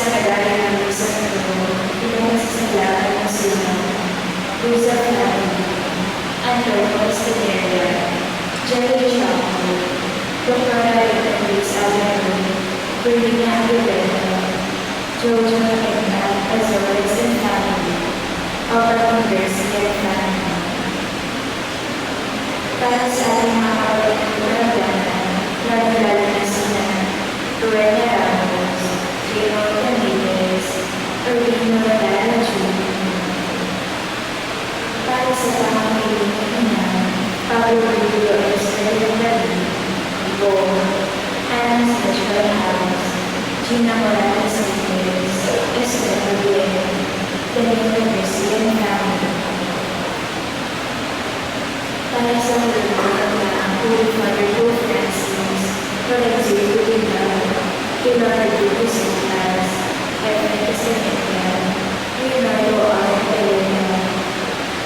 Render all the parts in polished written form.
sa nagaling ng isang mundo, pinagsasalaan ng sila, Luisa Flavia, Antonio Esteneria, Jerry Chaco, Dr. Rita Luis Alvarado, Virginia Aguilera, Jojo Edna Azores and family, Albert Garcia and family. Para sa ating mga kapatid na nagdaan, lalo-lalo na sina Rowena Ramos, J.O. Ramirez, Erwin Noradara Jr. Para sa pamangkin ng ina, Pablo Julio Estrella David, Bo, Anna Special House, Gina Morales Sanchez, Esther Javier, Danilo Garcia and family. Para sa mga ang Holy Father Pope Francis, Lorenzo Udina, Leonardo Busentas, Efren Castaneda, Leonardo R. Elena,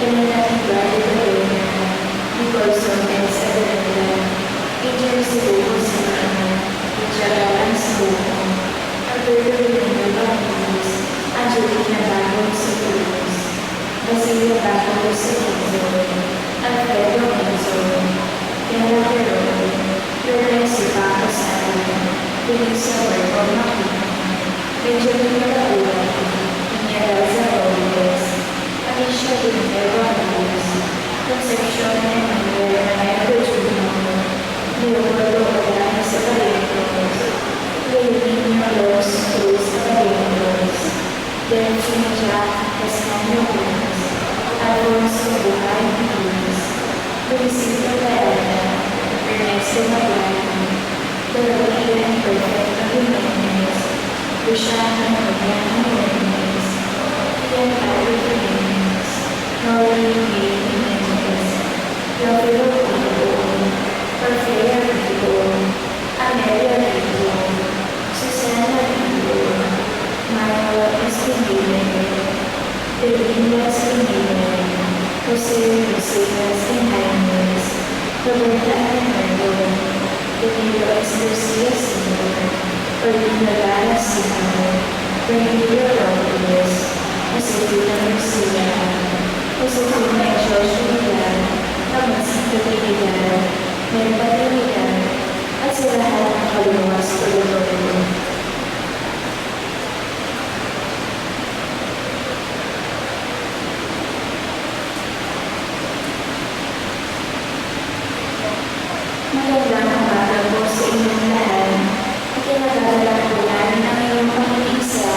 Elena Ibarra Elena, Nicole Sones Adelanta, Angel Sibuko Simana, Jagalan Sibuko, Alberto Lino Baptist, Angelina Bagong Sibulos, Basilio Bagong Sibulos, Alfredo Enzo, Kela Perón, Lorenzo Pacasari, Felisa Huerto Makina, Benjamin Raúl, Iñera Zaroles, Alicia Linda Ramos, Concepcion Emmanuel Manuel Jr., Leopoldo Orana Zapalentos, Leoninio Los Cruz Zapalentos, Delphine Jack Castaño Cruz, Alfonso Buhay Cruz, Luisito Paella, Ernesto Maglano, Dorothy and Perfecto Jimenez, Luciana Mariana Jimenez, Ian Padre Jimenez, Noreen B. Jimenez, Rafael Rico, Orfea Rico, Amelia Rico, Susana Rico, Manuel Espinile, Virginia Espinile, Jose Lucinas Jimenez, Roberta Alejandro, Danilo S. Garcia Sr., Orlando Lara Sr., Bernardo Rodriguez, Josefina Garcia, Josefina Joshua Vidal, Amasito Vidal, Merpa Vidal, at sa lahat ng kaluluwas o lulo. Magandang umaga po sa inyong lahat at kinagagalang bulan ng iyong pag-iisa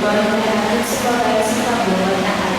ikaw ang lahat at sa bagay sa kabuhay na atin.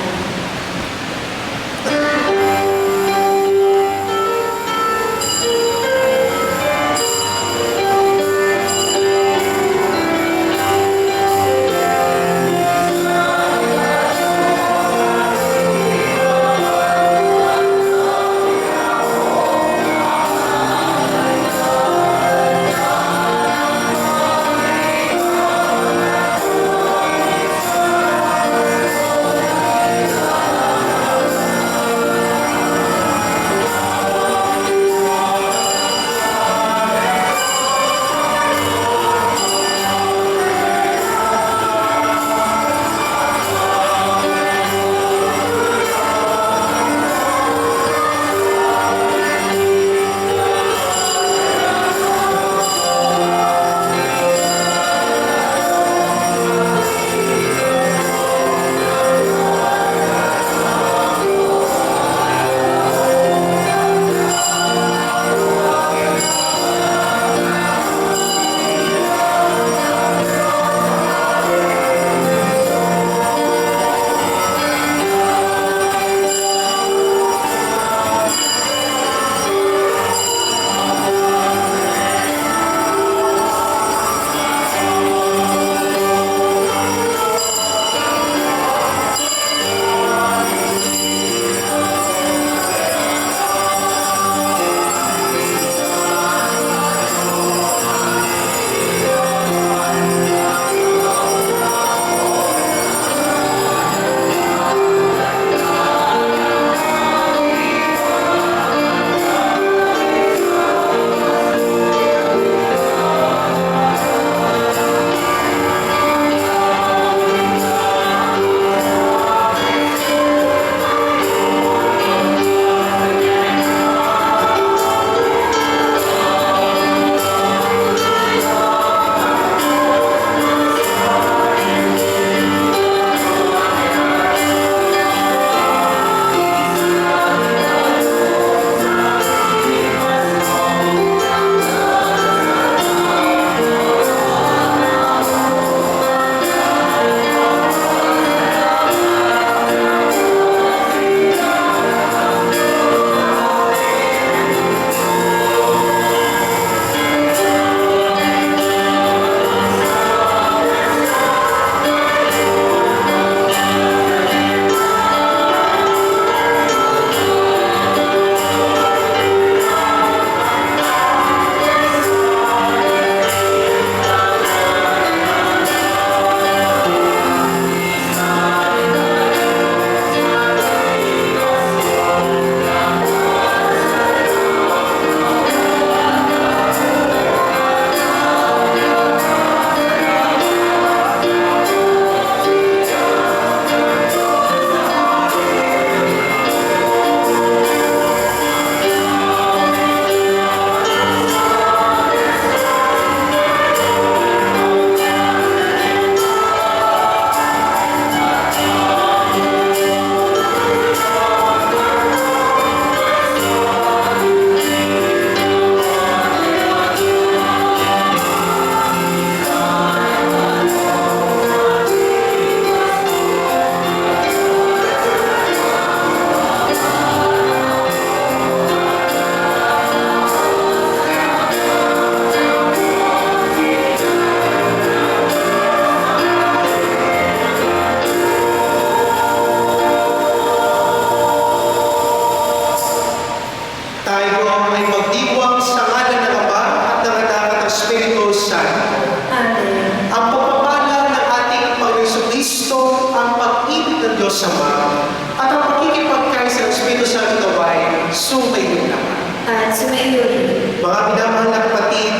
Diyos Ama at ang pakikipagkaisa ng Espiritu Santo ay sumayo naman. At sumayo rin. Mga minamahal na kapatid,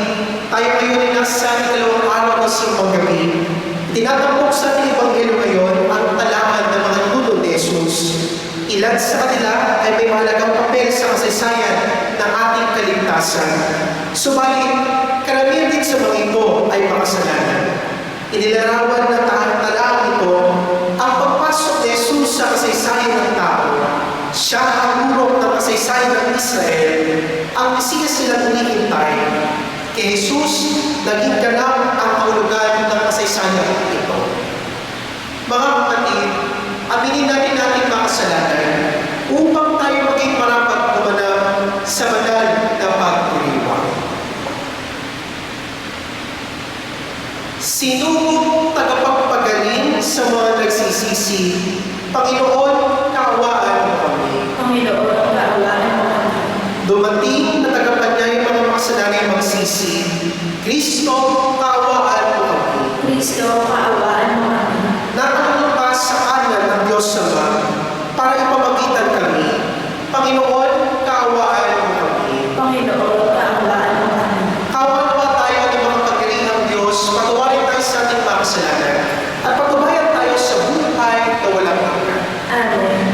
tayo ngayon ay nasa ikalawang araw ng simbang gabi. Tinatapok sa ating Ebanghelyo ngayon ang talangan ng mga nuno ni Jesus. Ilan sa kanila ay may mahalagang papel sa kasaysayan ng ating kaligtasan. Subalit, karamihan din sa mga ito ay makasalanan. Inilarawan ng talang ito ang pagpasok ni Jesus sa kasaysayan ng tao. Siya ang urok ng kasaysayan ng Israel, ang Mesiyas silang hinihintay. Kay Jesus, naging ganap ang kahulugan ng kasaysayan ito. Mga kapatid, aminin natin ating mga kasalanan upang tayo maging marapat gumanap sa banal na pagdiriwang. Sinubok tagapagpagaling sa mga nagsisisi. Panginoon, kaawaan mo kami. Panginoon, kaawaan mo kami. Dumating na tagapanyay mga makasalanay magsisi. Kristo, kaawaan mo kami. Kristo, kaawaan mo kami. Nakatulong ka sa kanan ng Diyos Ama para ipamagitan kami. Panginoon, kaawaan mo kami. Panginoon, kaawaan mo kami. Kaawaan tayo ng mga pagkirihang Diyos, patawarin tayo sa ating mga kasalanan, at patubayan tayo sa buhay na walang hanggan. Amen.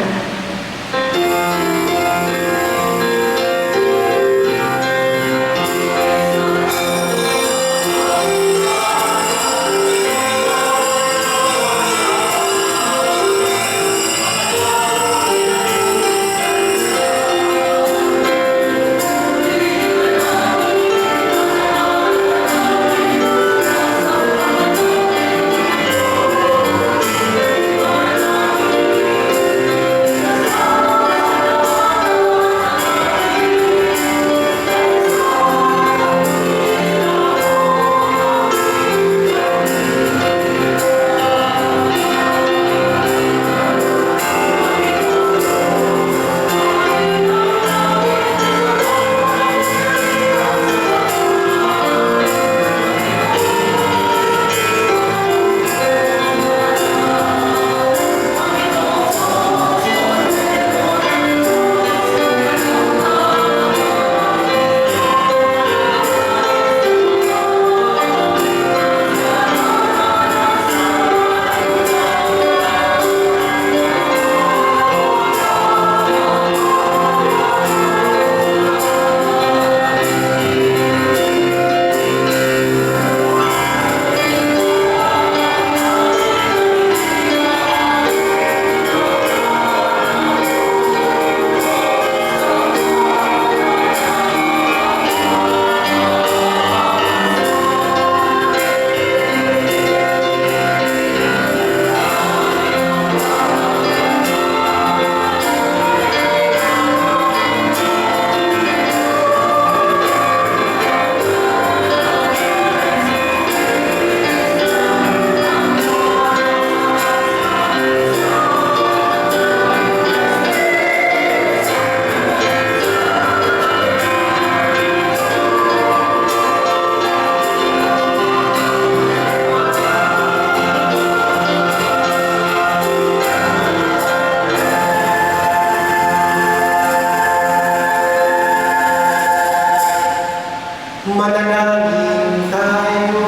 Manalangin tayo.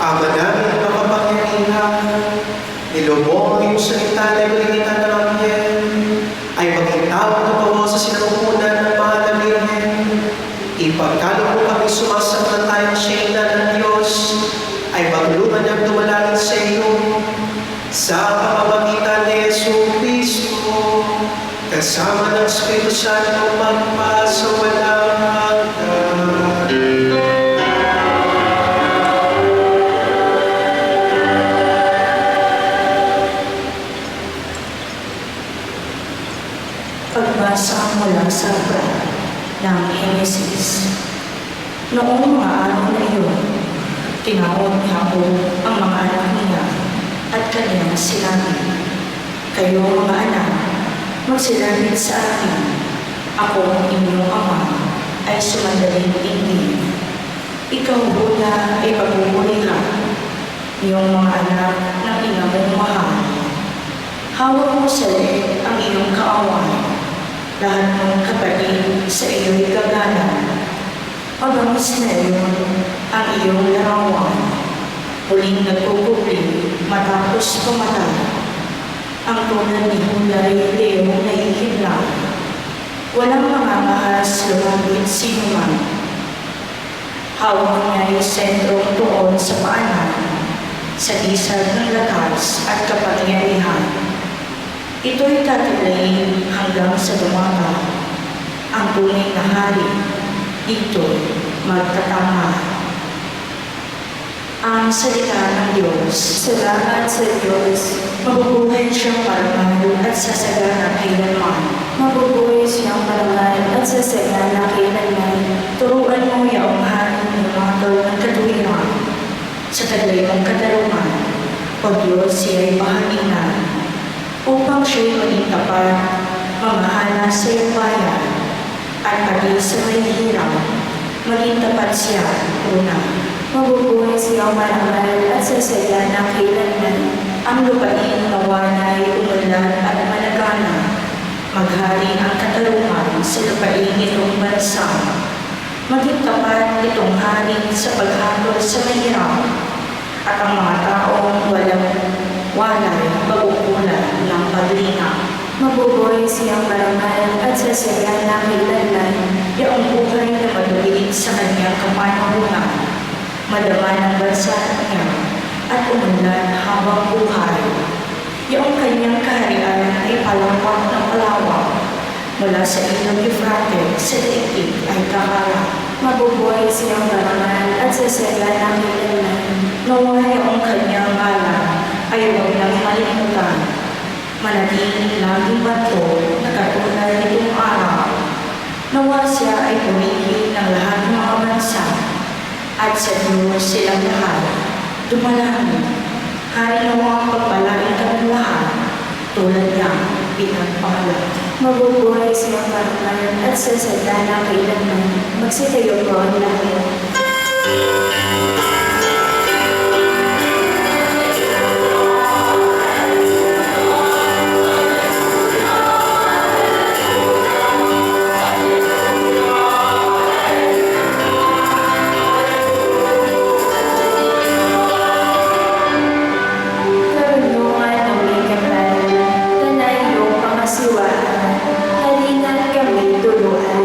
Ama namin makapangyarihan, nilubong ang iyong salita na ibalitan ng anghel, ay maging tawag na pawo sa sinapupunan ng mahal na Birhen. Ipagkaloob mo kami sumasampalatayang siya'y ina ng Diyos, ay magulungan niyang dumalangin sa iyo. Sa pamamagitan ni Jesucristo, kasama ng Espiritu Santo magpasa walang hanggan. Pagbasa mula sa aklat ng Henesis. Noong mga araw na iyon, tinawag ni Jacob ang mga anak niya at kanyang sinabi, "Kayo mga anak, magsilapit sa akin. Ako ang inyong ama ay sumandaling tingin. Ikaw muna ay pagmumulihan, iyong mga anak ng ina mong mahal. Hawak mo sa leeg ang iyong kaaway. Lahat ng kapatid sa iyo'y gagana. Pagdamis na iyon ang iyong larawan. Huling nagkukupli matapos pumatay. Ang tulad ni Hulay Leo nahihimlang. Walang mamamahal sa lumapit sino man. Hawak niya ay sentrong tuon sa paanan, sa isag ng lakas at kapangyarihan. Ito'y tatilayin hanggang sa dumaga. Ang tunay na hari, ito'y magtatama. Ang salita ng Diyos. Salamat sa Diyos. Mabubuhay siyang marangal at sasagana kailanman. Mabubuhay siyang marangal at sasagana kailanman. Turuan mo yaong hanin ng mga tao ng katuwiran. Sa taglay mong katarungan, o Diyos siya'y bahaginan. Upang siya'y maging tapat, mamahala sa iyong bayan, at pati sa may hirap, maging tapat siya, una. Mabubuhay siyang marangal at sasagana kailanman. Ang lupain nawanay umulan at malagana. Maghari ang katarungan sa lupain itong bansa. Maging tapat itong hari sa paghatol sa mahirap. At ang mga taong walang walay pagkukulan ng paglinga. Mabubuhay siyang marangal at sasagana kailanman. Yaong buhay na matuwid sa kanyang kapanahunan. Madama ng bansa niya at umunlad habang buhay. Yaong kanyang kaharian ay palawak ng palawak. Mula sa ilog Eufrates sa daigdig ay kaharap. Mabubuhay siyang marangal at sasagana kailanman. Nawa yaong kanyang ngalan ay huwag nang malimutan. Manatiling laging bato na katulad nitong araw. Nawa siya ay pumili ng lahat ng mga bansa. At sa Diyos silang lahat, dumalangin. Hari ng mga pagpalain kami lahat, tulad niya pinagpangalan. Mabubuhay siyang marangal at sasagana kailanman. Magsitayo po ang lahat. Karunungan ng may kapal, tanay iyong pangasiwaan, halina't kami tuluan.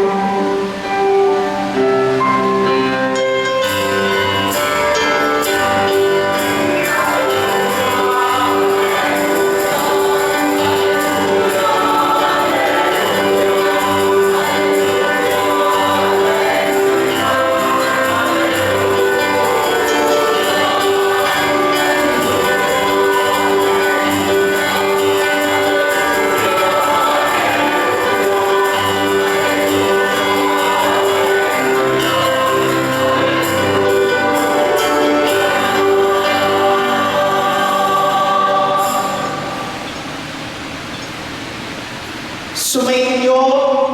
Sumainyo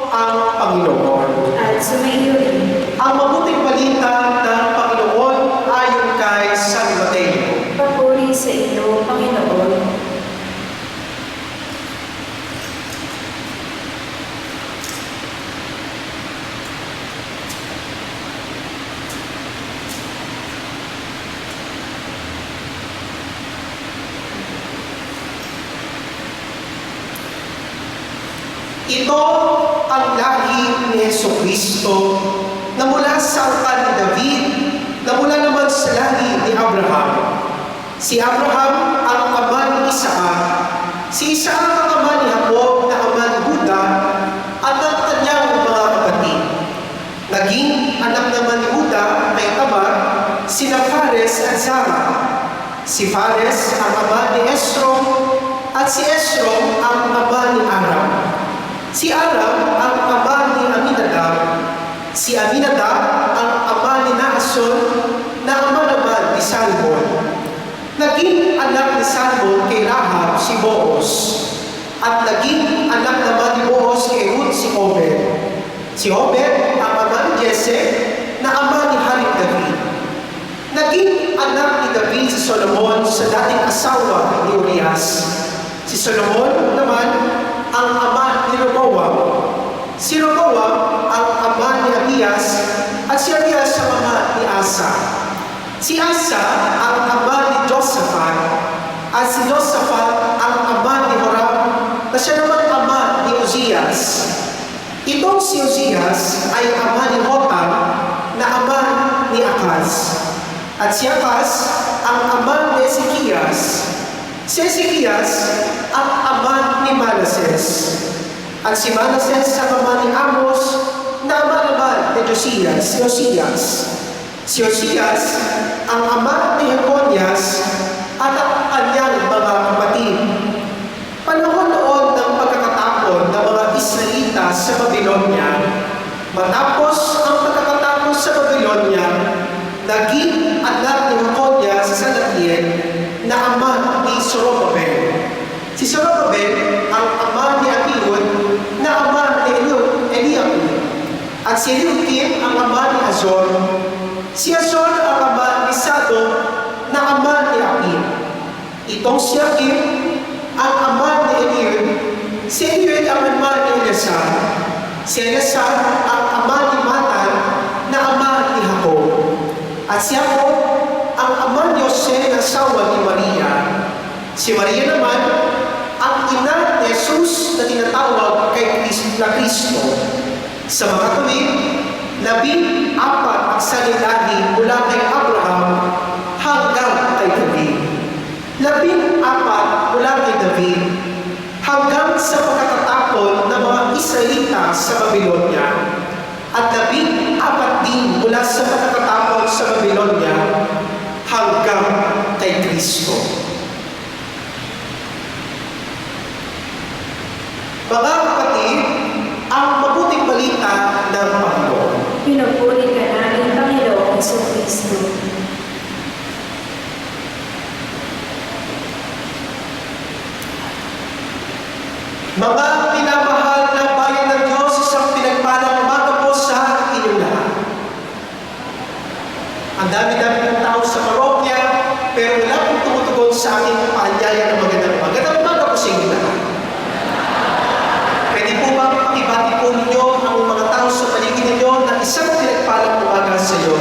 ang Panginoon. At sumaiyo rin, Ang mabuting balita ng Panginoon ayon kay San Mateo. papuri sa iyo, Panginoon. Ito ang lahi ni Jesucristo na mula sa angkan ni David, na mula naman sa lahi ni Abraham. Si Abraham ang ama ni Isaac, si Isaac ang ama ni Jacob na ama ni Juda, at ang kanyang mga kapatid. Naging anak naman ni Juda kay Tamar, sina Fares at Zara. Si Fares ang ama ni Esrom, at si Esrom ang ama ni Aram. Si Aram ang ama ni Aminadab. Si Aminadab ang ama ni Naason, na ama naman ni Salmon. Naging anak ni Salmon kay Rahab si Boaz. At naging anak naman ni Boaz kay Ruth si Obed. Si Obed ang ama ni Jesse, na ama ni Haring David. Naging anak ni David si Solomon sa dating asawa ni Urias. Si Solomon naman ang ama ni Rehoboam. Si Rehoboam ang ama ni Abias, at si Abias ang ama ni Asa. Si Asa ang ama ni Josaphat, at si Josaphat ang ama ni Joram, na siya naman ama ni Uzias. Itong si Uzias ay ama ni Hotam, na ama ni Akaz. At si Akaz ang ama ni Ezekias. Si Ezekias ang ama ni Manases. At si Manases ang ama ni Amos, na ama naman ni Josias. Si Josias, ang ama ni Jeconias, at ang kanyang mga kapatid. Panahon noon ng pagkakatapon ng mga Israelita sa Babylonia, matapos ang pagkakatapos sa Babylonia, naging anak ni Jeconias sa Salatiel na ama ni Zorobabel. Si Zorobabel ang ama ni Abiud na ama ni Eliakim. At si Eliakim ang ama ni Azor. Si Azor ang ama ni Sadok na ama ni Akim. Itong si Akim ang ama ni Eliud. Si Eliud ang ama ni Eleazar. Si Eleazar ang ama ni Matan na ama ni Jacob. At si Jacob ang ama ni Jose na asawa ni Maria. Si Maria naman ang ina ni Jesus na tinatawag kay Kristo. Sa mga tuwid, 14 ang salilahi mula kay Abraham hanggang kay David. 14 mula kay David hanggang sa pagkakatapon ng mga Israelita sa Babylonia. At 14 din mula sa pagkakatapon sa Babylonia hanggang kay Kristo. Mga kapatid, ang mabuting balita ng Panginoon. Pinupuri ka namin, Panginoong Kristo. Mga minamahal na bayan ng Diyos, isang pinagpalang umaga po sa inyong lahat. Ang dami-dami ng tao sa parokya, pero wala pong tumutugon sa aking paanyaya ng magandang umaga po sa inyong lahat. Pwede po ba pakibati po ninyo ang mga tao sa paligid ninyo na isang pinagpalang umaga sa iyo?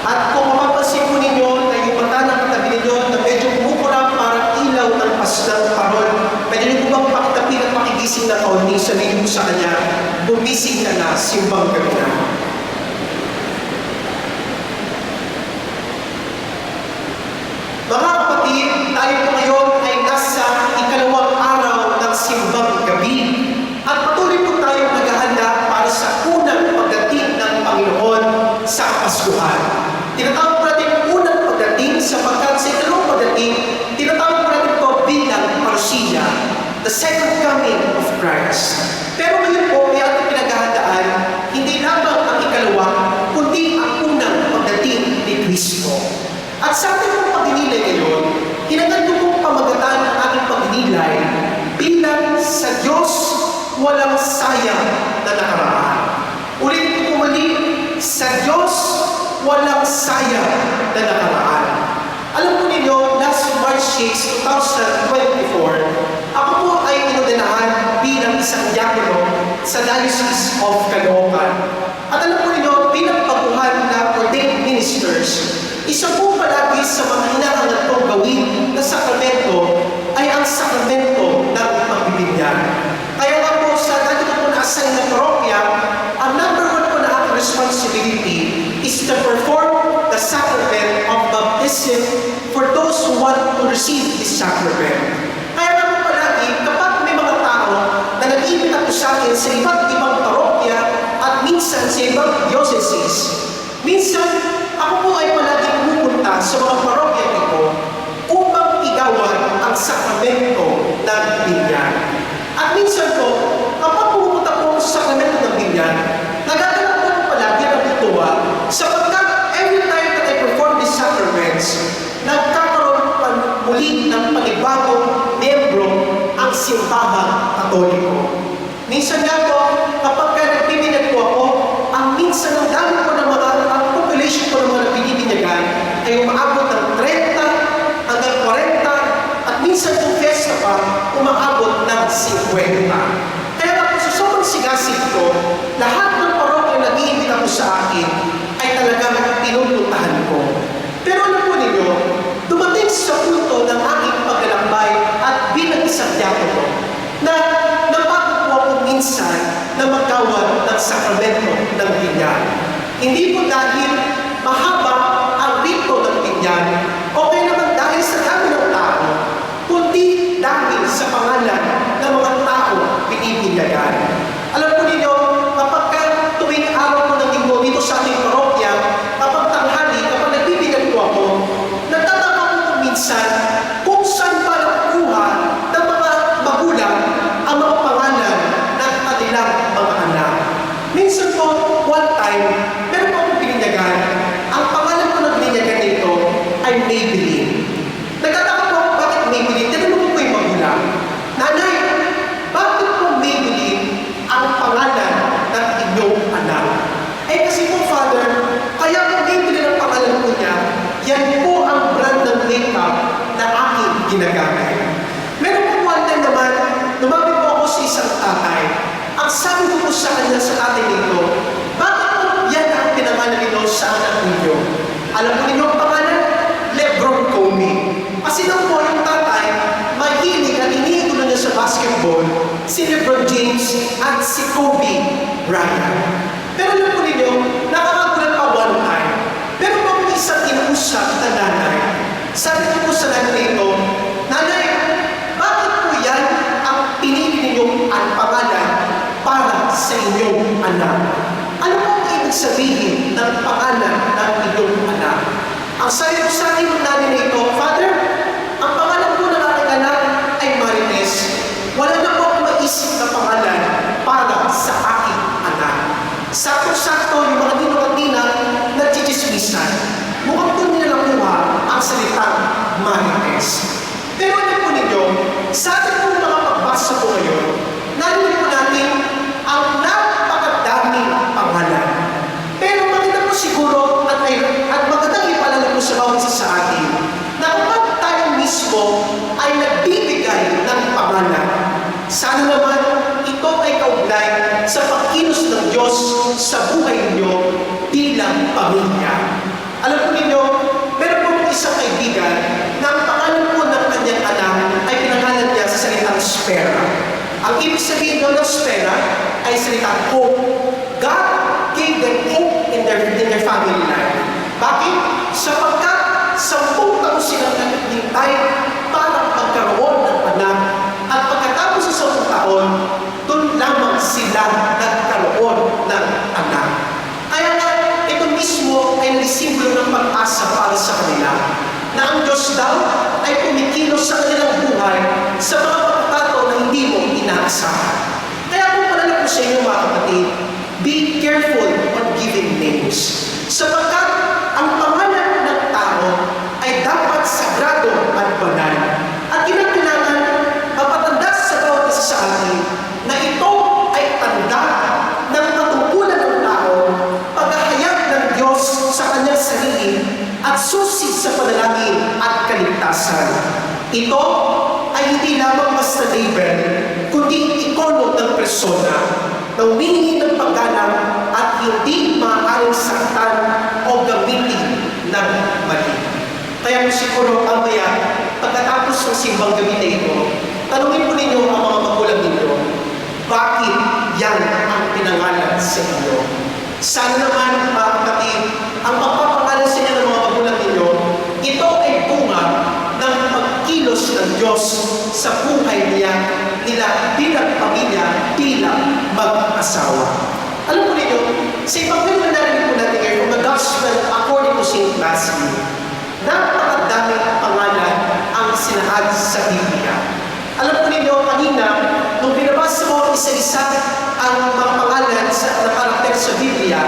At kung mapapansin po ninyo na yung mata ng katabi ninyo na medyo kumukurang parang ilaw ng paslang parol, pwede niyo po bang pakitapin at pakigising na kaunti, sabihin mo sa kanya, bumising ka na, simbang gabi na. Mga kapatid, tayo po ngayon ay nasa ikalawang araw ng simbang gabi at patuloy po tayo naghahanda para sa unang pagdating ng Panginoon sa Kapaskuhan. Tinatawag po natin unang pagdating sapagkat sa ikalawang pagdating, tinatawag po natin ito bilang parousia, the second coming of Christ. Pero ngayon po, may ating pinaghahandaan, hindi lamang ang ikalawa, kundi ang unang pagdating ni Kristo. At sa ating pong pagdinilay ngayon, hinangad ko pong pamagatan ang ating pagdinilay bilang sa Diyos walang sayang na nakaraan. Ulit ko muli, sa Diyos walang sayang na nakaraan. Alam po ninyo, last March 6, 2024, ako po ay inordinahan bilang isang diakono sa Diocese of Caloocan. At alam po ninyo, bilang baguhan na ordained ministers, isa po palagi sa mga hinahangat kong gawin na sakramento ay ang sakramento ng pagbibigyan. Kaya nga po sa dati ko po na-assign na parokya, ang number 1 po na aking responsibility is to perform the sacrament of baptism for those who want to receive this sacrament. Kaya nga po palagi, kapag may mga tao na nag-iimbita po sa akin sa iba't ibang parokya at minsan sa ibang dioceses, minsan ako po ay palagi pumupunta sa mga parokya dito upang igawan ang sakramento ng binyan. At minsan po, kapag pumupunta po sa sakramento ng binyan, nagaganap po palagi ang natutuwa sapagkat every time that I perform these sacraments, nagkakaroon pa muli ng panibagong membro ang simbahang Katoliko. Minsan nga po, kapag nagbibinag po ako, ang minsan ang dami po ng mga population po ng mga binibinyagan ay umaabot ng 30 hanggang 40 at minsan kung fiesta pa, umaabot ng 50. Kaya ako sa sobrang sigasig ko, lahat ng parokya na nag-iimbita po sa akin ay talagang pinuntuntahan ko. Pero alam po ninyo, dumating sa punto ng aking paglalakbay at bilang isang diakono na napagod po ako minsan na magkawan ng sakramento ng binyan. Hindi po dahil mahaba ang rito ng binyan, okay naman dahil sa dami ng tao, kundi dahil sa pangalan ng mga tao binibinyagan. Alam po ninyo, kapag tuwing minsan, kung saan pa nakuha ng mga magulang ang mga pangalan ng kanilang mga anak. Minsan po, one time, meron po akong pininyagan. Ang pangalan ko ng pininyagan nito ay Maybelline. Nagtataka po, bakit Maybelline? Tinanong ko yung magulang. Nanay, bakit po Maybelline ang pangalan ng inyong anak? Eh kasi po, Father, kaya po Maybelline ang pangalan ko niya, yan po ang brand ng makeup na aking ginagamit. Meron po one time naman, lumapit po ako sa isang tatay. Ang sabi ko po sa kanya sa tatay nito, bakit po yan ang pinangalan nito sa anak ninyo? Alam po ninyo ang pangalan? Lebron Kobe. Kasi nung po yung tatay, mahilig at iniidolo niya sa basketball, si Lebron James at si Kobe Bryant. Pero alam po ninyo, nakakagulat pa one time. Pero po isang inausap na nanay, sabi ko po sa nanay nito, nanay, bakit po yan ang pinili ninyong ang pangalan para sa inyong anak? Ano po ang ibig sabihin ng pangalan ng inyong anak? Ang sabi ko sa akin ng nanay nito, Father, ang pangalan po ng aking anak ay Marites. Wala na po akong maisip na pangalan para sa aking anak. Sakto-sakto yung mga nino-katina nagchichismisan. Mukhang doon nila nakuha ang salitang Marites. Pero ano po ninyo, sa ating po mga pagbasa po ngayon, narinig po natin ang napakadaming pangalan. Pero maganda po siguro at magandang ipalala po sa bawat isa sa atin na kapag tayo mismo ay nagbibigay ng pangalan, sana naman ito ay kaugnay sa pagkilos ng Diyos sa buhay ninyo bilang pamilya. Alam po ninyo, meron po isang kaibigan na ang pangalan po ng kanyang anak ay pinangalan niya sa salitang Spera. Ang ibig sabihin ng Spera ay salitang hope. God gave them hope in their family life. Bakit? Sapagkat 10 taon silang naghintay para magkaroon ng anak. At pagkatapos sa 10 taon, doon lamang sila nagkaroon ng anak. Kaya nga, ito mismo ay nagsimbolo ng pag-asa para sa kanila na ang Diyos daw ay kumikilos sa kanilang buhay sa mga pagkakataon na hindi mo inaasahan. Kaya kung palala ko sa inyo mga kapatid, be careful on giving names. Sapagkat ang pangalan ng tao ay dapat sagrado at banal. At kinakailangan mapatanda sa bawat isa sa atin na ito ay tanda ng katungkulan ng tao, paghahayag ng Diyos sa kanyang sarili at susi sa panalangin at kaligtasan. Ito ay hindi lamang basta label, kundi ikono ng persona na humihingi ng paggalang at hindi maaaring saktan o gamitin ng mali. Kaya po siguro mamaya, pagkatapos ng simbang gabi na ito, tanungin po ninyo ang mga magulang ninyo, bakit yan ang pinangalan sa inyo? Sana naman, mga kapatid, ang magpapangalan sa inyo ng mga magulang ninyo, ito ay bunga ng pagkilos ng Diyos sa buhay nila bilang pamilya, bilang mag-asawa. Alam mo ninyo, sa Ebanghelyo na narinig po natin ngayon, from the Gospel according to St. Matthew, napakadaming pangalan ang sinahad sa Biblia. Alam po ninyo, kanina, nung binabasa mo isa-isa ang mga pangalan na karakter sa Biblia,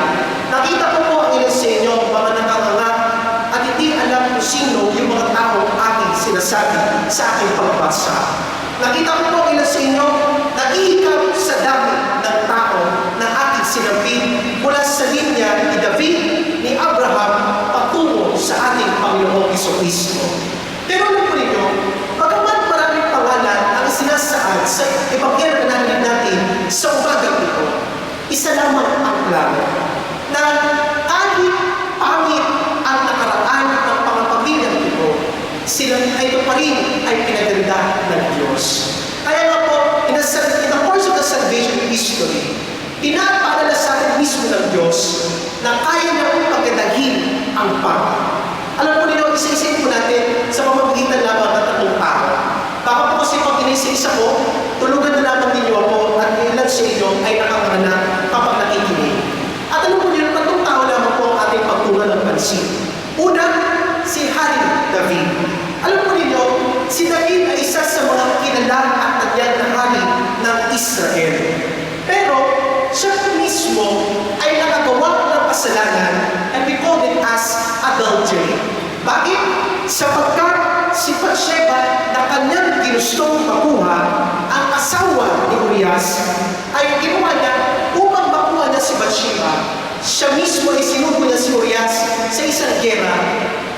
nakita ko po ang ilan sa inyo, mga nakanganga, at hindi alam kung sino yung mga taong aking sinasabi sa aking pagbasa. Nakita ko po ang ilan sa inyo, naiikap sa dami ng tao na aking sinabi mula sa linya ni David, ni Abraham, patungo sa ating Panginoong Jesucristo. Pero alam po ninyo, bagamat maraming pangalan ang sinasaad sa Ebanghelyo na narinig natin sa umagang ito, isa lamang ang plano na kahit pangit ang nakaraan ng pangapamilyang ito, sila ay ito pa rin ay pinaganda ng Diyos. Kaya nga po, in the course of the salvation history, pinapaalala sa atin mismo ng Diyos na kaya niya kong pagkadahin ang pangit. Alam po ninyo, isa-isip po natin sa pamamagitan lamang ng tatlong tao. Baka po kasi pag inisa-isa ko, tulugan na lamang ninyo ako at ilan sa inyo ay nakakanganak kapag nakikinig. At alam po ninyo, tatlong tao lamang po ang ating pagtunan ng pansin. Una, si Hari David. Alam kasalanan, and we call it as adultery. Bakit? Sapagkat si Bathsheba na kanyang ginustong makuha, ang asawa ni Urias, ay ginawa niya upang makuha niya si Bathsheba. Siya mismo ay sinubo niya si Urias sa isang gera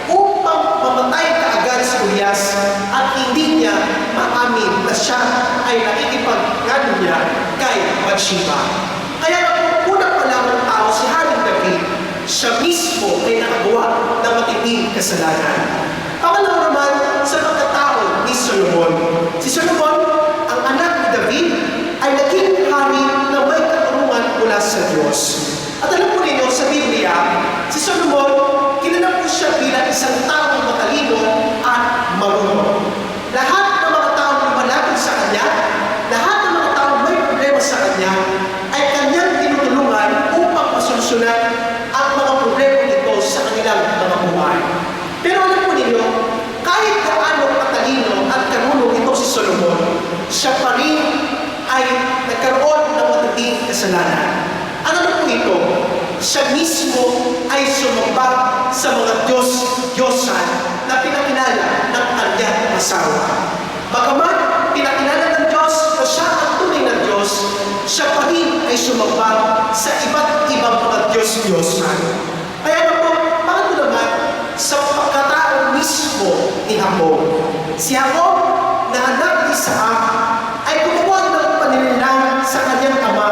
upang mamatay kaagad si Urias at hindi niya maamin na siya ay nakikipag-gano niya kay Bathsheba. Kaya unang pa lang ng tao si Haring David, siya mismo ay nakagawa ng matinding kasalanan. Pangalawa naman sa pagkatao ni Solomon. Si Solomon, ang anak ni David, ay naging hari na may katarungan mula sa Diyos. At alam po ninyo, sa Biblia, si Solomon, kilala po siya bilang isang taong matalino at marunong. Lahat ng mga taong lumalapit sa kanya, lahat ng mga taong may problema sa kanya, ay kanyang tinutulungan upang masolusyonan ang mga problema nito sa kanilang mga buhay. Pero alam po ninyo, kahit gaano katalino at karunong ito si Solomon, siya pa rin ay nagkaroon ng matinding kasalanan. Ano po ito? Siya mismo ay sumamba sa mga Diyos-Diyosan na pinakilala ng kanyang asawa. Bagamat pinakilala ng Diyos na siya ang tunay na Diyos, siya pa rin ay sumamba sa iba't ibang mga Diyos-Diyosan. Kaya na po, pangatlo naman, sa pagkatao mismo ni Jacob. Si Jacob na anak ni Isaac ay gumawa ng paninilang sa kanyang ama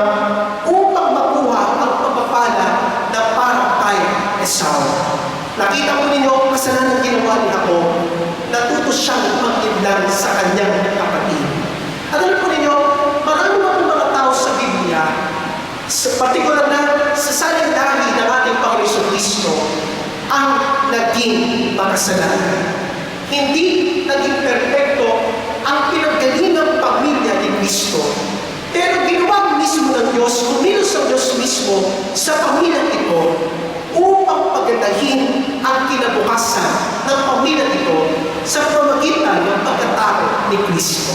upang makuha ang pagpapala na para kay Esau. Nakita po ninyo ang kasalanan ginawa ni Jacob, natuto siyang mag-inlang sa kanyang kapatid. At alam po ninyo, marami mga tao sa Biblia, partikular na sa salindahi ng ating Panginoon Kristo, ang naging makasalanan. Hindi naging perfecto ang pinaggalingang pamilya ni Kristo. Pero ginawa mismo ng Diyos, kumilos ang Diyos mismo sa pamilya ito upang pagandahin ang kinabukasan ng pamilya ito sa pamamagitan ng pagkatao ni Kristo.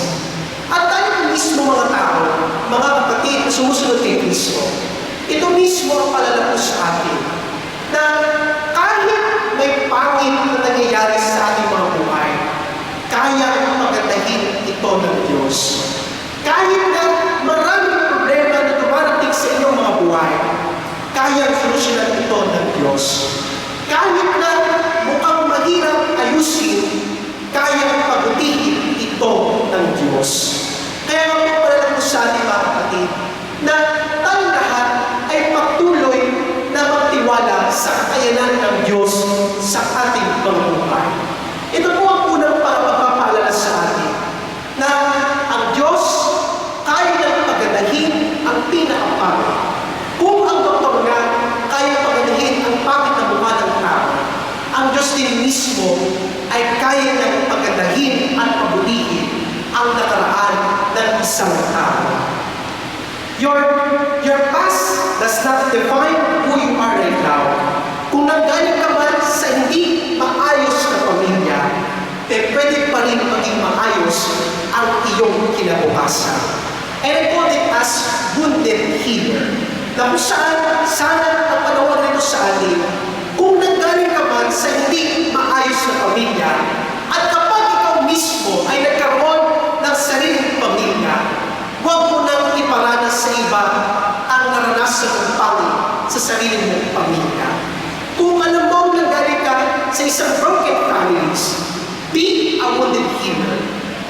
At tayo mismo mga tao, mga kapatid na sumusunod kay Kristo, ito mismo ang palalapos sa atin na kahit may pangit na nangyayari sa ating mga buhay, kaya pagandahin ito ng Diyos. Kahit na maraming problema na dumarating sa inyong mga buhay, kaya solusyonan ito ng Diyos. Kahit na mukhang mahirap ayusin, kaya pagutihin ito ng Diyos. Kaya nga po pala po sa ating mga kapatid, na tayong lahat ay patuloy na magtiwala sa kakayanan ng Diyos sa ating mga buhay. Ito po ang unang pagpapaalala sa atin, na ang Diyos kaya nang pagandahin ang pinakapangit. Kung ang doktor nga kaya pagandahin ang pangit na mukha ng tao, ang Diyos din mismo ay kaya nang pagandahin at pabutihin ang nakaraan ng isang tao. Your past does not define who you are right now. Kung nanggaling ka man sa hindi maayos na pamilya, pwede pa rin maging maayos ang iyong kinabukasan. And I call it as wounded healer. Na kung saan, sana ang panawag nito sa atin, kung nanggaling ka man sa hindi maayos na pamilya, at kapag ikaw mismo ay nagkaroon ng sariling pamilya, huwag mo nang iparanas sa iba ang naranasan ng pangit sa sarili mong pamilya. Kung alam mo nanggaling ka sa isang broken families, be a wounded healer.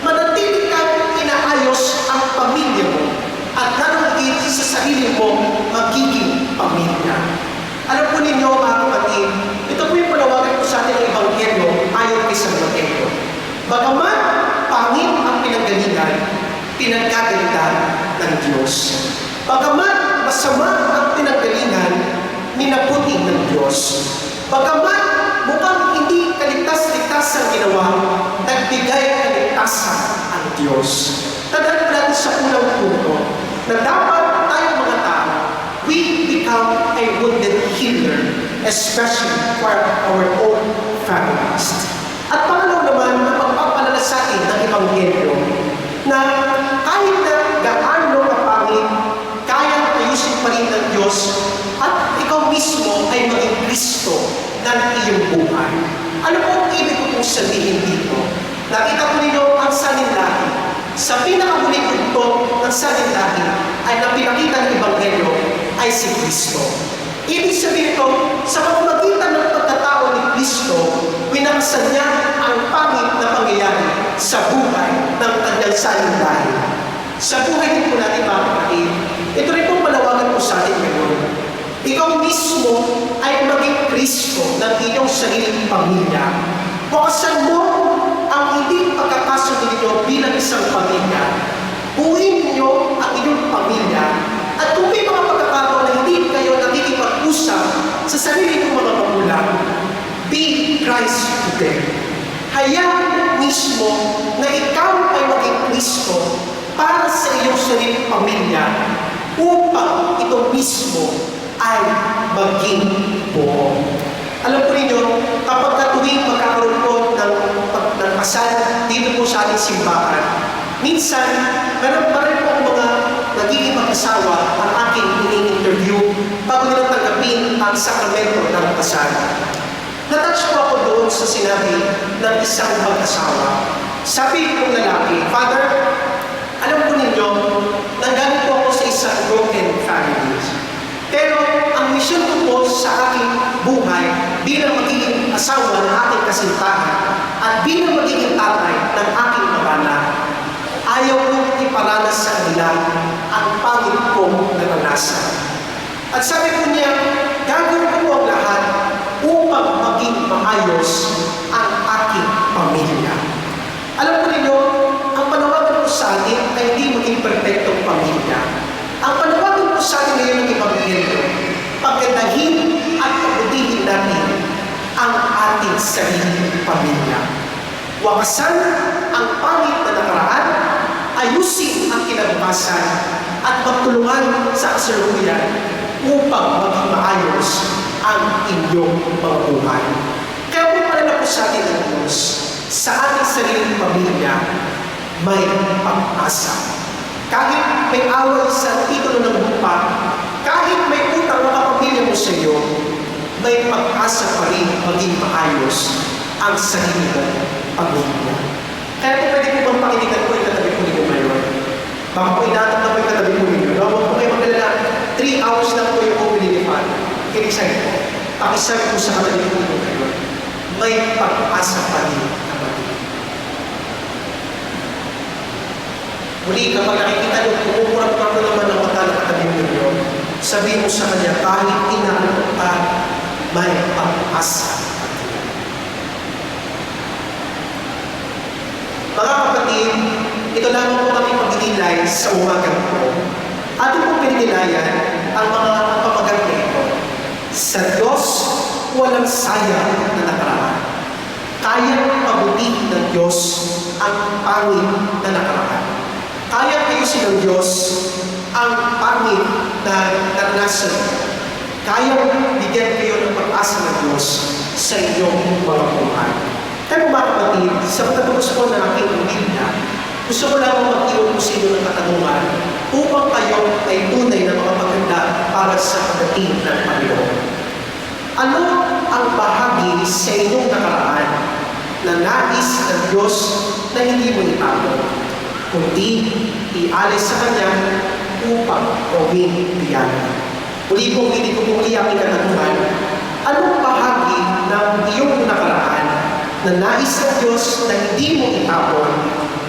Manatili kang inaayos ang pamilya mo at nanungkit sa sarili mo magiging pamilya. Alam po ninyo mga kapatid, ito po yung panawagan ko sa ating Ebanghelyo ayon kay San Mateo. Bagaman pangit ang pinanggalingan, pinagkagalitan ng Diyos. Bagaman masama ang pinanggalingan, minabuti ng Diyos. Bagaman mukhang hindi kaligtas-ligtas ang ginawa, nagbigay kaligtasan ang Diyos. Tandaan natin sa unang punto na dapat tayong mga tao, we become a wounded healer, especially for our own families. At pangalaw naman na magpapalala sa atin ng Ebanghelyo na kahit na gaano kapangit, kayang ayusin pa rin ng Diyos at ikaw mismo ay Kristo ng iyong buhay. Ano po ang ibig ko pong sabihin dito? Nakita ko ninyo ang salinlahi. Sa pinakamuling tugtog ng salinlahi ay napinakita ng Ebanghelyo ay si Kristo. Ibig sabihin ito, sa pamamagitan ng pagkatao ni Kristo, winakasan niya ang pangit na pangyayari sa buhay ng kanyang salinlahi. Sa buhay din po natin mga kapatid, ito rin pong palawagan po sa atin ngayon. Ikaw mismo ay maging Kristo ng iyong sariling pamilya. Wakasan mo ang hindi pagkakasunod ninyo bilang isang pamilya. Buuin ninyo ang iyong pamilya. At kung may mga pagkakataon na hindi kayo nakikipag-usap sa sarili ng mga magulang, be Christ to them. Hayaan mismo na ikaw ay maging Kristo para sa iyong sariling pamilya upang ito mismo ay maging buo. Alam po ninyo, kapag katuwing magkakaroon po ng kasal dito po sa ating simbahan, minsan, meron pa rin po mga nagiging mag-asawa ang aking ini-interview bago nilang tanggapin ang sakramento ng kasal. Natouch po ako doon sa sinabi ng isang mag-asawa. Sabi kong lalaki, Father, alam po ninyo, nanggaling po ako sa isang broken family. Pero ang misyon ko po sa aking buhay bilang magiging asawa ng aking kasintahan at bilang magiging tatay ng aking mga anak, ayaw kong iparanas sa kanila ang pangit kong naranasan. At sabi ko niya, gagawin ko po ang lahat upang maging maayos ang aking pamilya. Alam po ninyo, ang panawagan po sa atin ay hindi maging perfectong pamilya. Ang panawagan po sa atin ngayon ng Ebanghelyo, paggandahin at pabutihin natin ang ating sariling pamilya. Wakasan ang pangit na nakaraan, ayusin ang kinabukasan at magtulungan sa kasalukuyan upang maging maayos ang inyong mga buhay. Kaya po pala po sa atin ng Diyos, sa ating sariling pamilya, may pag-asa. Kahit may away sa titulo ng lupa, kahit may utang na kapamilya mo sa iyo, may pag-asa pa rin maging maayos ang sarili mong pamilya. Kaya po pwede po bang pakitigan ko yung katabi ko ninyo ngayon? Baka po inatak na po yung katabi ko ninyo. No? Huwag po kayo magdala 3 hours lang po yung opening ni Father. Kinisay po. Pakisabi po sa katabi ko ninyo ngayon. May pag-asa pa rin kapatid. Muli, kapag nakikita nyo, kumupurap-purap na naman ang mata ng katabi ninyo, sabihin mo sa kanya, kahit inaanong ka, may pag-asa. Mga kapatid, ito lamang po kami pagdinilay sa umagang po. Ating po pininilayan ang mga pamagat na ito. Sa Diyos, walang sayang na nakaraan. Kayang pabutihin ng Diyos ang pangit na nakaraan. Kayang ayusin ng Diyos ang pangit na naranasan. Kayang bigyan kayo ng pag-asa ng Diyos sa inyong mga buhay. Kaya mga kapatid, sa pagtatapos po ng aking Biblia, gusto ko lang mag-iwan po sa inyo ng katanungan upang kayo ay tunay na mga maganda para sa pagdating ng Panginoon. Ano ang bahagi sa inyong nakaraan na nais ng Diyos na hindi mo itago, kundi ialis sa Kanya upang gawing biyaya? Muli pong hindi ko muli ang katanungan, anong bahagi ng iyong nakaraan na nais ng Diyos na hindi mo itapon,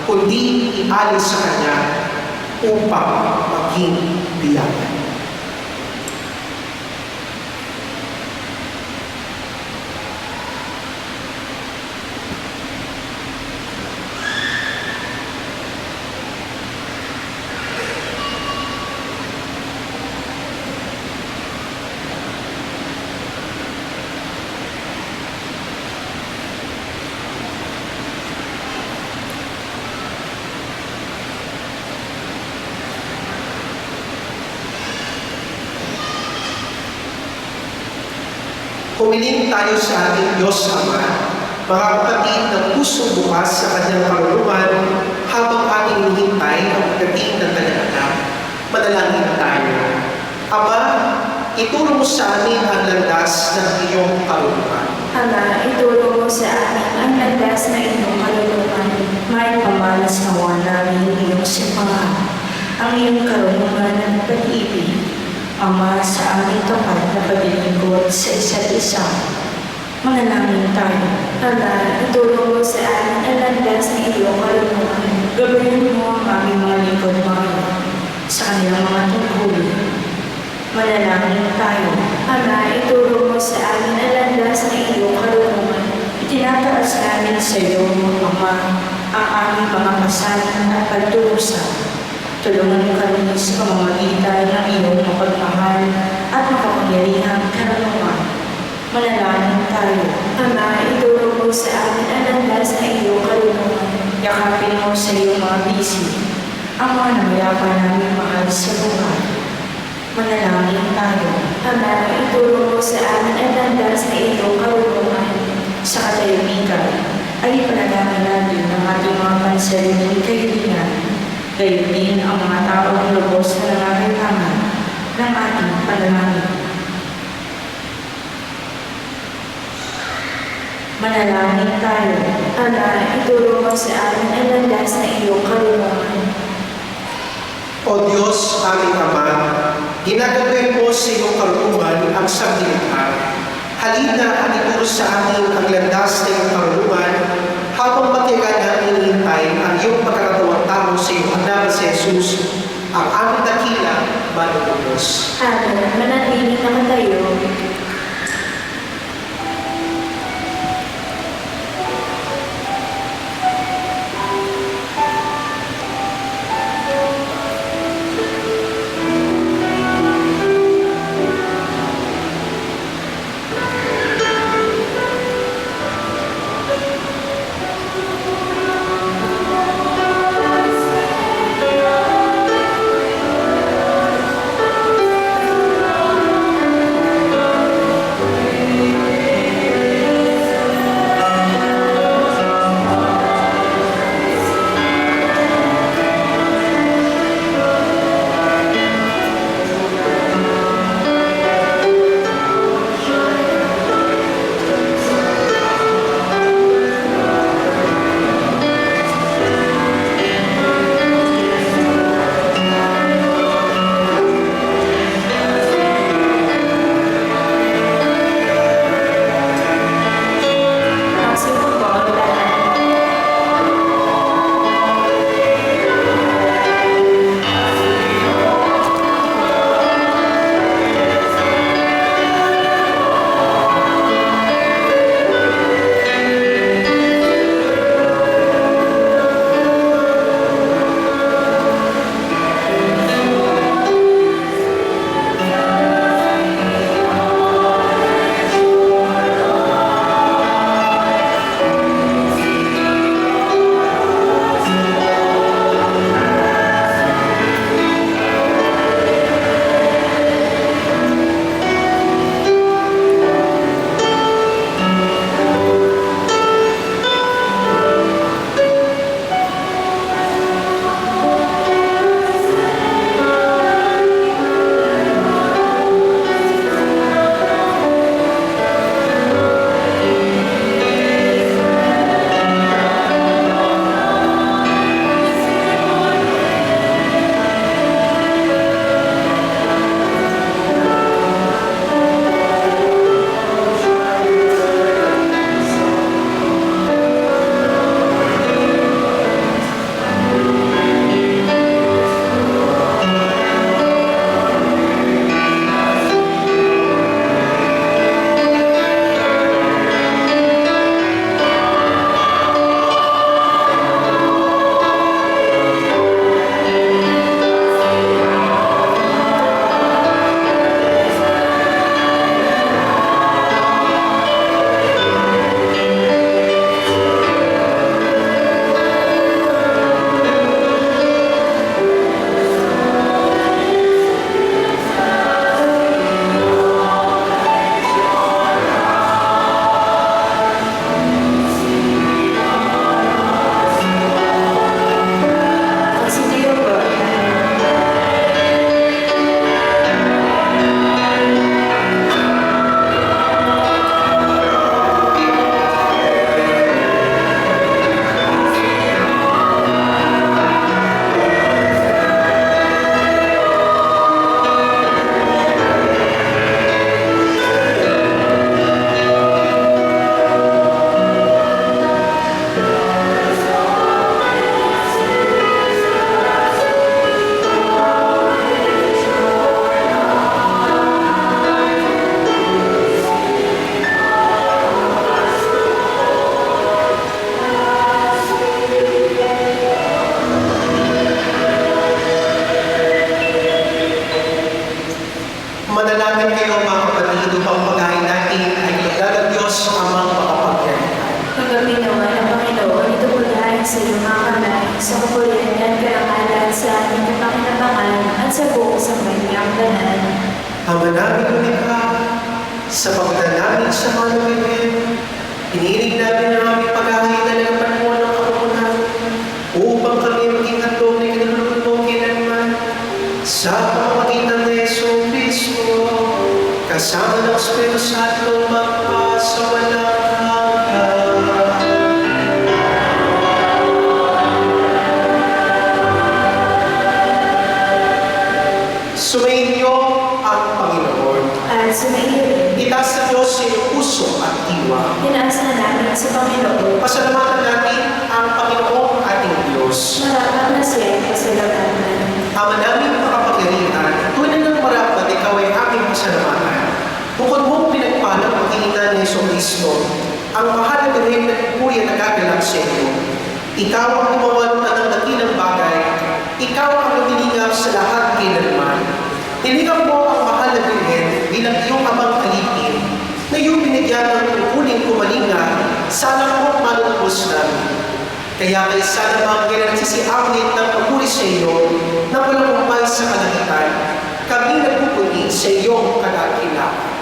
kundi ialis sa Kanya upang maging biyaya? Humiling tayo sa ating Diyos Ama, mga kapatid ng pusong bukas sa Kanyang karunungan habang ating hinihintay ang pagdating ng Kanyang anak. Manalangin tayo. Ama, ituro mo sa amin ang landas ng iyong karunungan. Ama, ituro mo sa amin ang landas na iyong kaluluwan. May pamalas nawa namin iyong simbahan, ang iyong karunungan at pag-ibig, Ama, sa aming tapat na paglilingkod sa isa't isa. Manalangin tayo. Ama, ituro mo sa amin ang landas na iyong kaluluwan. Gabayan mo ang aming mga lingkod ngayon sa kanilang mga tungkulin. Manalangin tayo. Ama, ituro mo sa amin ang landas na iyong kaluluwan. Itinataas namin sa iyo, Ama, ang aming mga kasalan at pagdurusa. Tulungan mo kami sa pamamagitan ng iyong mapagmahal at makapangyarihang karunungan. Manalangin tayo. Ama, ituro mo sa amin ang landas na iyong kaluluwan. Yakapin mo sa iyong mga bisi ang mga namayapa namin mahal sa buhay. Manalangin tayo. Ama, ituro mo sa amin ang landas na iyong kaluluwan. Sa katahimikan ay ipanalangin natin ang ating mga pansariling kahilingan. Gayon din ang mga taong lubos na nangangailangan ng ating panalangin. Manalangin tayo. Ama, ituro mo sa amin ang landas na iyong kaluluwan. O Diyos, aming Ama, ginagagawin mo sa iyong karunungan ang sanglilikha. Halina at ituro sa amin ang landas na iyong karunungan habang matiyagan namin hinihintay ang iyong pagkakatawang tao sa iyong anak si Jesus, ang aming dakila, Manong Diyos. Amen. Manatili na tayo. sa iyong mga kamay, sa kapurihan at karangalan sa ating kapakinabangan at sa buong sambayanang banal. Ama namin lumikha, sa pagdala namin sa mga lumikha, iniinig namin ang aming paghahain ng panahon ng kapunan upang kami maging handog na kinulunod mo kailanman sa pamamagitan ni Yesu Cristo, kasama ng Espiritu Santo magpasawalang hanggan. Sumainyo ang Panginoon. At sumaiyo, Itaas sa Diyos sa iyong puso at diwa. tinaas na namin sa Panginoon. Pasalamatan natin ang Panginoong ating Diyos. Marapat na siya ay pasalamatan. Ama namin makapangyarihan, tunay ng marapat ikaw ay aming pasalamatan. Bukod mong pinagpalang makikitan ni Yeso Cristo, ang mahal na rin na puri na nagagalak sa iyo. Ikaw ang gumawa ng dakilang bagay. Ikaw ang lumilingap sa lahat kailanman. Nilingap mo ang mahal na Birhen bilang iyong amang alipin na iyong binigyan ng tungkuling kumalinga sa anak mo manubos namin. Kaya kay sana mga nagsisiawit ng pagpuri sa iyo na walang kumpay sa kalangitan, kami nagpupuni sa iyong kadakilaan.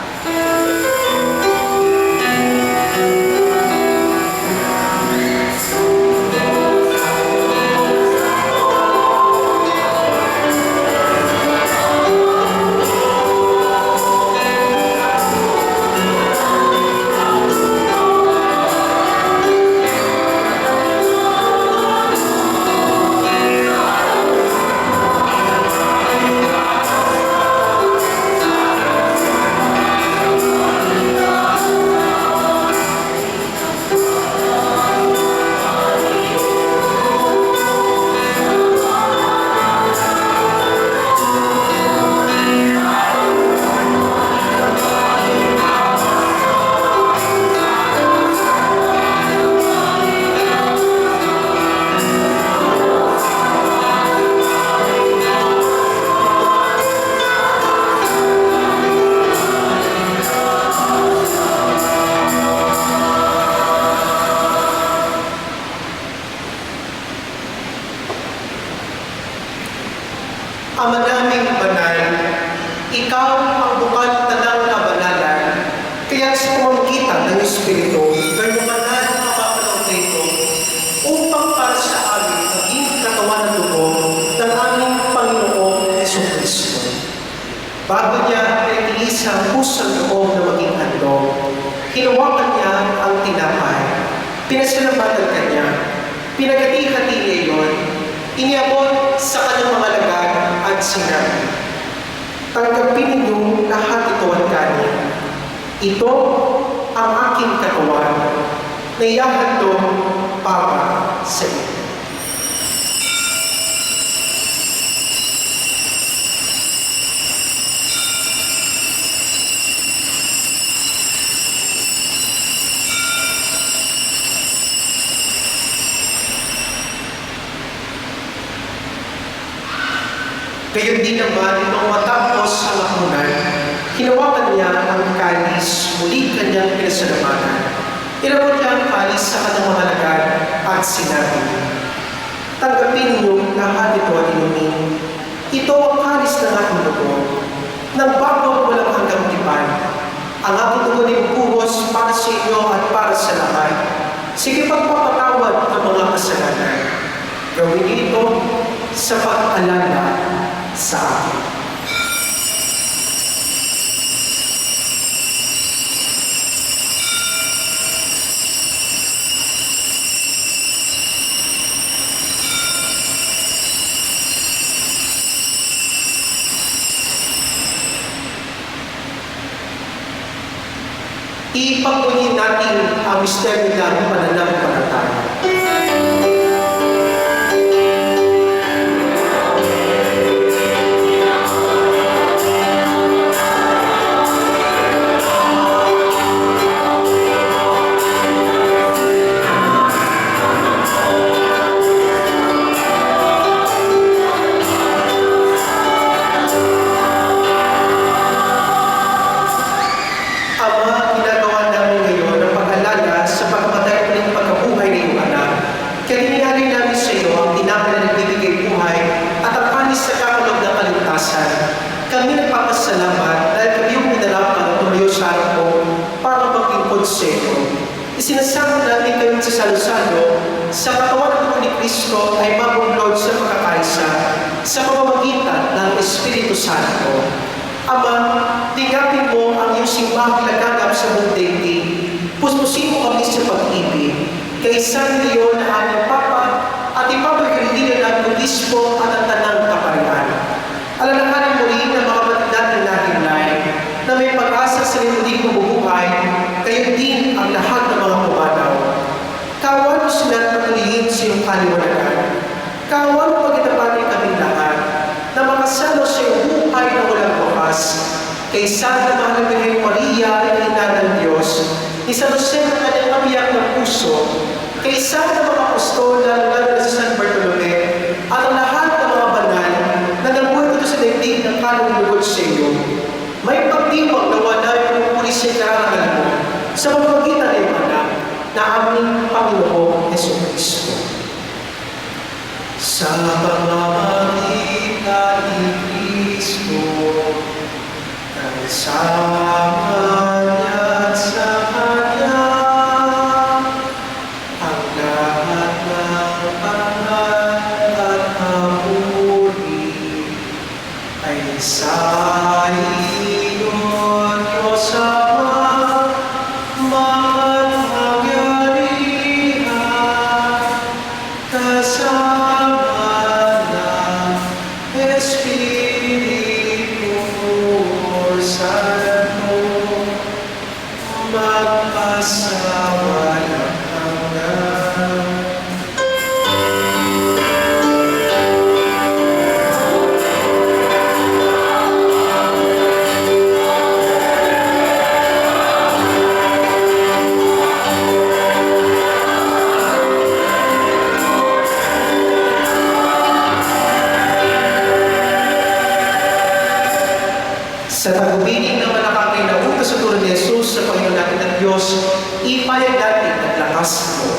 Ama naming banal, ikaw ang bukal tanang kabanalan, kaya sa pamamagitan ng Espiritu, gano'n banal ang mapapalaw ito, upang para sa amin maging katawan ng dugo ng aming Panginoong Yeso Cristo. Bago niya pinagtiis ang pusang loob na maging handog, hinawakan niya ang tinapay, pinasalamatan kanya, pinagati-hati niya iyon, iniabot sa kanyang mga lagay at sinabi, tanggapin ninyo lahat ito at kanin. Ito ang aking katawan na ihahandog para sa iyo. Gayon din naman, nung matapos ang hapunan, hinawakan niya ang kalis, muli kanyang pinasalamatan. Inabot niya ang kalis sa kanyang mga lagad at sinabi, tanggapin ninyo lahat ito at inumin. Ito ang kalis ng aking dugo, ng bago at walang hanggang tipan. Ang aking dugo ay buhos para sa inyo at para sa lahat. Sige pagpapatawad ng mga kasalanan. Gawin niyo ito sa pag-alala sa akin. Ipagpunyin natin ang misteryo ng pananampalataya. Ama, ginagawa namin ngayon ang pag-alala sa pagkamatay ng pagkabuhay pamangkin namin na nagbibigay buhay at ang panis sa kakalog ng kaligtasan. Kami nagpapasalamat dahil kami yung minarapan at tumayo sa harap mo para maging konselo. Isinasama namin kayong sasalo-salo sa katawan ng ni Kristo ay mabuklod sa pagkakaisa sa pamamagitan ng Espiritu Santo. Ama, tingapin mo ang iyong simbahang nagagap sa buong daigdig. Puspusin mo kami sa pag-ibig. Kaysa niyo na aming Papa at ipapagalitan ng Obispo at ang tanang kaparian. Alalahanin mo rin ang mga batid natin nahinlay na may pag-asa sa limuling mabubuhay, kayo din ang lahat ng mga pumanaw. Kawan mo sila at patuloyin sa iyong kaliwanagan. Kawan mo pagkitapanin kami lahat na makasalo sa iyong buhay na walang wakas. Kaysa na mahal Birhen Maria, Ina ng Diyos, ni San Jose na kanyang kabiyak ng puso, kaysa na mga apostol na sa San Bartolome, at ang lahat ng mga banal na nabuhay ito sa daigdig ng kalulugod sa iyo, may pagdiwang na wala yung pupuri sa ikarangan mo sa pamamagitan ng iyong anak na aming Panginoong Jesucristo. Sa pamamagitan ni Kristo, kasama niya at sa Kanya, ang lahat ng banal at papuri ay sa iyo, Diyos Ama, makapangyarihan, kasama ng Espiritu Santo, magpasawalang hanggan. Sa tagubilin ng malakakay na utos sa turo ni Jesus sa Panginoon natin at Diyos, ipayag natin at lakas mo.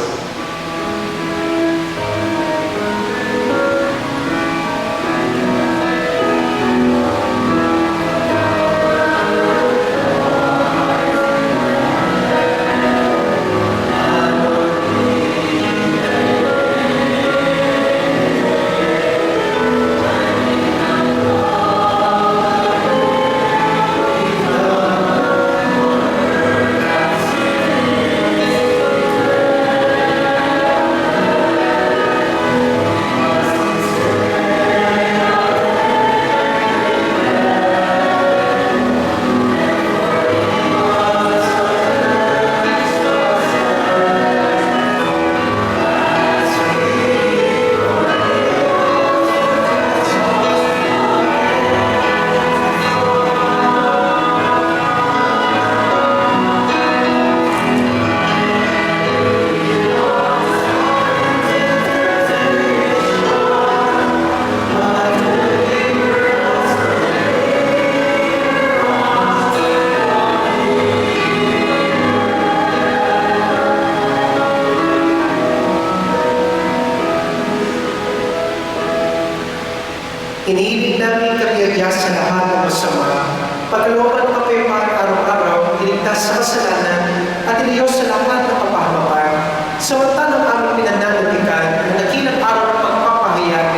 Iniibig namin kabiyagyas sa lahat ng masama, pagkalooban ng kapayapaan araw-araw, iligtas sa kasalanan, at iniyos sa lahat ng kapahamakan, samantalang aming pinananatikan na nakilang araw ng pagpapahayag,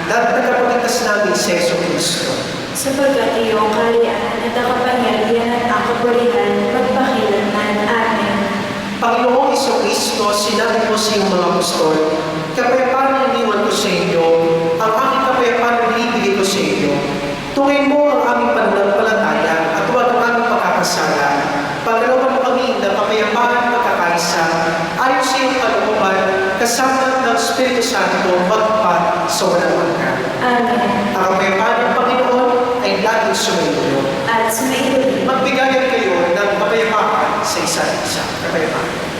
dahil tagapagligtas namin sa Yesu Cristo. Sapagkat iyong kaharian at ang kapangyarihan at ang kapurihan magpakilanman. Amen. Panginoong Jesucristo, sinabi mo sa iyong mga apostol, kapayapaan ang iniwan ko sa inyo, ang aking kapayapaan ang binibigay ko sa inyo. Tungin mo ang aming pananampalataya at huwag ang aming pagkakasala. Pagkalooban mo kami ng kapayapaan at pagkakaisa, ayon sa iyong kalooban, kasama ng Espiritu Santo, magpat sa walang hanggan. Amen. Ang kapayapaan ng Panginoon ay laging sumainyo. At sumainyo. Magbigayan kayo ng kapayapaan sa isa't isa. Kapayapaan.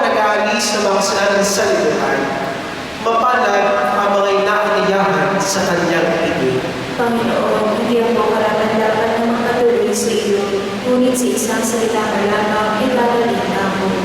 nag-aalis ng mga kasalanan sa libutan. Mapalad ang mga inaaniyahan sa kanyang piging. Panginoon, hindi ako karapat-dapat na makatuloy sa iyo, ngunit sa isang salita ka lamang, ibabalik na ako.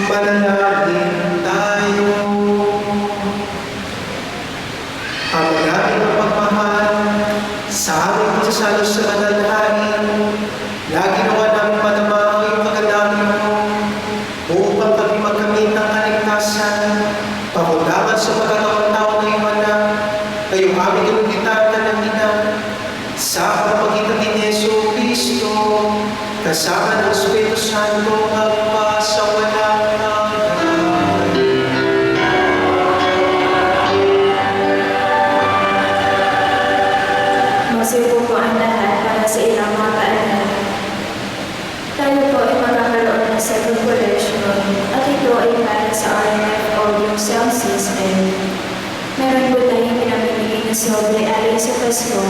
Manalangin tayo. Ang namin ang pagmamahal sa aming pagsasalo sa banal na hari, lagi nawa namin madama ang iyong kagandahan mo, upang kami magkamit ng kaligtasan, pakundangan sa pagkatawang tao ng iyong anak, ngayong aming ginugitan na ng ina, sa pamagitan ni Yesu Cristo, kasama ng Espiritu Santo, magpasawalang hanggan. Magsipo po ang lahat para sa ilang mga paalam. Tayo po ay magkakaroon ng second collection at ito ay para sa RNF Audio Sound System. Meron po tayong pinamimigay na sobre aling sa Pasko.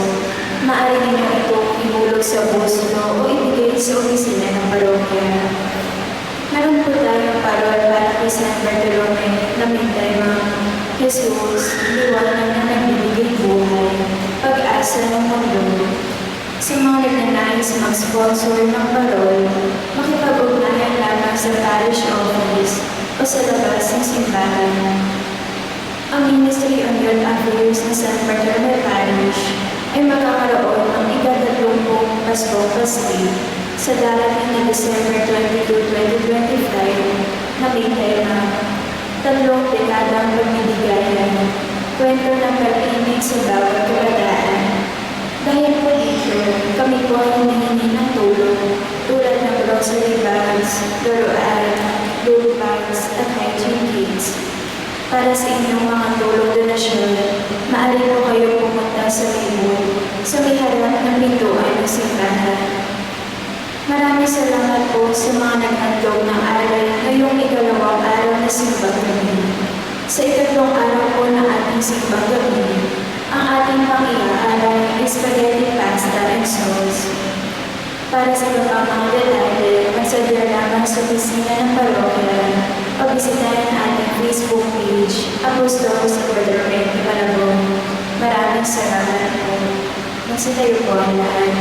Maaari ninyo itong imulog sa buslo o ibigay sa opisina ng parokya. Meron po tayong parol para kay San Bartolome na Mindayma, Jesus, liwanag na nagbibigay buhay, pag-asa ng mundo. Sa mga nagnanais mag-sponsor ng parol, makipag-ugnayan lamang sa parish office o sa labas ng simbahan. Ang Ministry on Youth Affairs ng San Bartolome Parish ay magkakaroon ng ika-30 Pasko Paski sa darating na December 22, 2025 na may tema, 3 dekadang pagbibigayan, kwento ng pag-ibig sa bawat kabataan. Dahil po dito, kami po ay hinihingi ng tulong tulad ng grocery bags, laruan, food bags at hygiene kits. Para sa inyong mga tulong donasyon, maaari po kayo pumunta sa Maywood sa may harap ng pintuan ng simbahan. Maraming salamat po sa mga naghandog ng aral ngayong ikalawang araw na simbang gabi. Sa ikatlong araw po ng ating simbang gabi, ang ating pang-iaaral ay spaghetti pasta and sauce. Para sa iba pang mga detalye, magsadya lamang sa opisina ng parokya o bisitahin ang ating Facebook page, Apostol sa Bartolome de Malabon. Maraming salamat po. Magsitayo po ang lahat.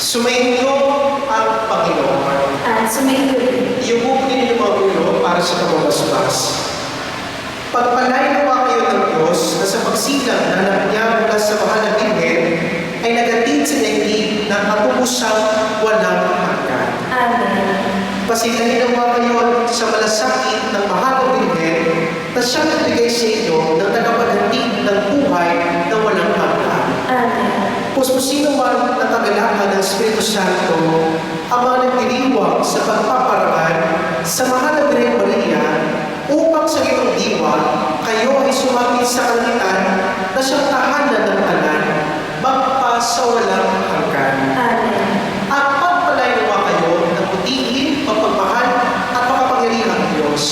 Sumainyo ang Panginoon. At sumainyo rin. Iupo din yung mga ulo para sa pamabasbas. Pagpalain nawa kayo ng Diyos na sa pagsilang na anak niya mula sa mahal na Birhen ay nagatid sa daigdig ng kapupusang walang hanggan. Amen. Pasilahin nawa kayo sa malasakit ng mahal na Birhen na siyang nagbigay sa inyo ng tagapaghatid ng buhay na walang hanggan. Amen. Puspusin naman ng kagalakan ng Espiritu Santo ang mga nagdiriwang sa pagpaparangan sa mahal na Birhen Maria upang sa iyong diwa, kayo ay sumapit sa kalangitan na siyang tahanan ng tanan, magpasawalang hanggan. Amen. At pagpalay nawa kayo ng butihin, pagpagmahal at makapangyarihang Diyos,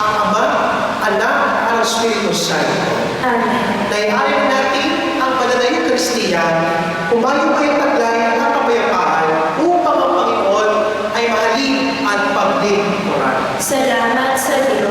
ang Ama, Anak, at ang Espiritu Santo. Amen. Naialin natin ang pananayong Kristiya, humayo kayong taglay ng kapayapaan upang ang Panginoon ay mahalin at paglingkuran. Salamat sa Diyos.